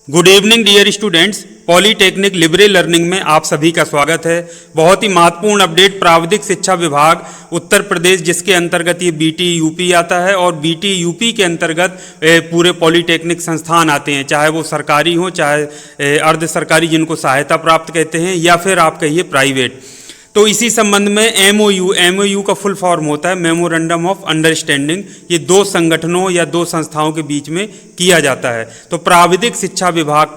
Good evening dear students, polytechnic libre learning में आप सभी का स्वागत है। बहुत ही महत्वपूर्ण अपडेट, प्राविधिक शिक्षा विभाग उत्तर प्रदेश जिसके अंतर्गत ये बीटी यूपी आता है और बीटी यूपी के अंतर्गत पूरे पॉलीटेक्निक संस्थान आते हैं, चाहे वो सरकारी हो चाहे अर्ध सरकारी जिनको सहायता प्राप्त कहते हैं या फिर आप कहिए प्राइवेट। तो इसी संबंध में एमओयू का फुल फॉर्म होता है मेमोरेंडम ऑफ अंडरस्टैंडिंग। ये दो संगठनों या दो संस्थाओं के बीच में किया जाता है। तो प्राविधिक शिक्षा विभाग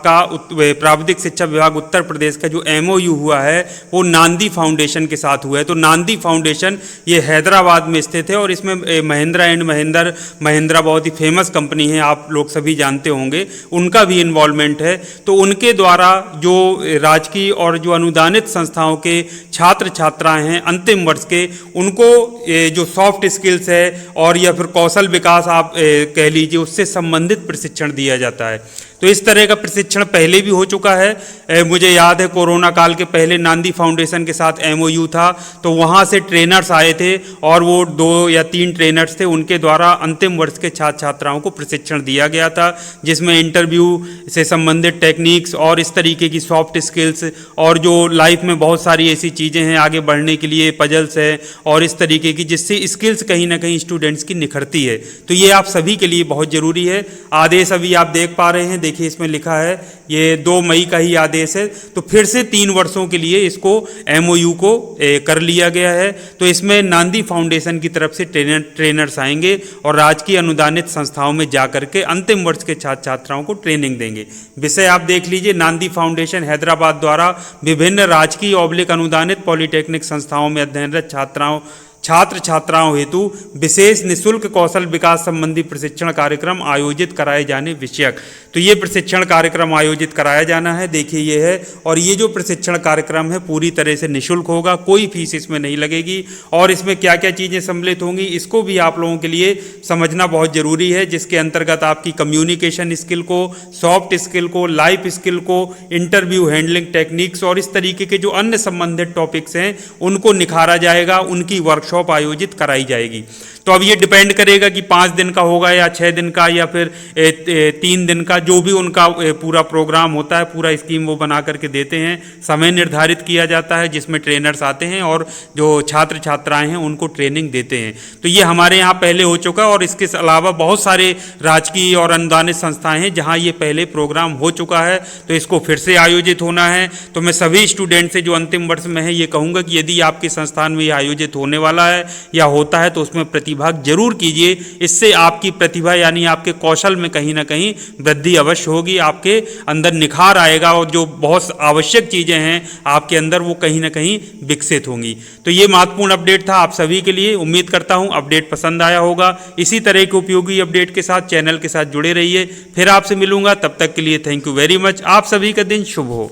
उत्तर प्रदेश का जो एमओयू हुआ है वो नांदी फाउंडेशन के साथ हुआ है। तो नांदी फाउंडेशन ये हैदराबाद में स्थित है और इसमें महिंद्रा बहुत ही फेमस कंपनी है, आप लोग सभी जानते होंगे, उनका भी इन्वॉल्वमेंट है। तो उनके द्वारा जो राजकीय और जो अनुदानित संस्थाओं के छात्र छात्राएं हैं अंतिम वर्ष के, उनको जो सॉफ्ट स्किल्स है और या फिर कौशल विकास आप कह लीजिए, उससे संबंधित प्रशिक्षण दिया जाता है। तो इस तरह का प्रशिक्षण पहले भी हो चुका है। मुझे याद है कोरोना काल के पहले नांदी फाउंडेशन के साथ एमओयू था, तो वहाँ से ट्रेनर्स आए थे और वो 2 या 3 ट्रेनर्स थे, उनके द्वारा अंतिम वर्ष के छात्र छात्राओं को प्रशिक्षण दिया गया था, जिसमें इंटरव्यू से संबंधित टेक्निक्स और इस तरीके की सॉफ्ट स्किल्स और जो लाइफ में बहुत सारी ऐसी चीज़ें हैं आगे बढ़ने के लिए, पजल्स है और इस तरीके की, जिससे स्किल्स कहीं ना कहीं स्टूडेंट्स की निखरती है। तो ये आप सभी के लिए बहुत ज़रूरी है। आदेश अभी आप देख पा रहे हैं, देखिए इसमें लिखा है ये 2 मई का ही आदेश है। तो फिर से 3 वर्षों के लिए इसको एमओयू को कर लिया गया है। तो इसमें नांदी फाउंडेशन की तरफ से ट्रेनर्स आएंगे और राजकीय अनुदानित संस्थाओं में जाकर के अंतिम वर्ष के छात्र छात्राओं को ट्रेनिंग देंगे। विषय आप देख लीजिए, नांदी फाउंडेशन हैदराबाद द्वारा विभिन्न राजकीय ऑब्लिक अनुदानित पॉलीटेक्निक संस्थाओं में अध्ययनरत छात्र छात्राओं हेतु विशेष निःशुल्क कौशल विकास संबंधी प्रशिक्षण कार्यक्रम आयोजित कराए जाने विषयक। तो ये प्रशिक्षण कार्यक्रम आयोजित कराया जाना है, देखिए ये है। और ये जो प्रशिक्षण कार्यक्रम है पूरी तरह से निःशुल्क होगा, कोई फीस इसमें नहीं लगेगी। और इसमें क्या क्या चीज़ें सम्मिलित होंगी इसको भी आप लोगों के लिए समझना बहुत ज़रूरी है, जिसके अंतर्गत आपकी कम्युनिकेशन स्किल को, सॉफ्ट स्किल को, लाइफ स्किल को, इंटरव्यू हैंडलिंग टेक्निक्स और इस तरीके के जो अन्य संबंधित टॉपिक्स हैं उनको निखारा जाएगा, उनकी वर्कशॉप आयोजित कराई जाएगी। तो अब ये डिपेंड करेगा कि 5 दिन का होगा या 6 दिन का या फिर 3 दिन का, जो भी उनका पूरा प्रोग्राम होता है, पूरा स्कीम वो बना करके देते हैं। समय निर्धारित किया जाता है जिसमें ट्रेनर्स आते हैं और जो छात्र छात्राएं हैं उनको ट्रेनिंग देते हैं। तो ये हमारे यहाँ पहले हो चुका है और इसके अलावा बहुत सारे राजकीय और अनुदानित संस्थाएं हैं जहाँ ये पहले प्रोग्राम हो चुका है। तो इसको फिर से आयोजित होना है। तो मैं सभी स्टूडेंट से जो अंतिम वर्ष में है ये कहूँगा कि यदि आपके संस्थान में ये आयोजित होने वाला है या होता है तो उसमें प्रतिभाग जरूर कीजिए। इससे आपकी प्रतिभा यानी आपके कौशल में कहीं ना कहीं वृद्धि अवश्य होगी, आपके अंदर निखार आएगा और जो बहुत आवश्यक चीज़ें हैं आपके अंदर वो कहीं ना कहीं विकसित होंगी। तो ये महत्वपूर्ण अपडेट था आप सभी के लिए। उम्मीद करता हूँ अपडेट पसंद आया होगा। इसी तरह के उपयोगी अपडेट के साथ चैनल के साथ जुड़े रहिए। फिर आपसे मिलूंगा, तब तक के लिए थैंक यू वेरी मच। आप सभी का दिन शुभ हो।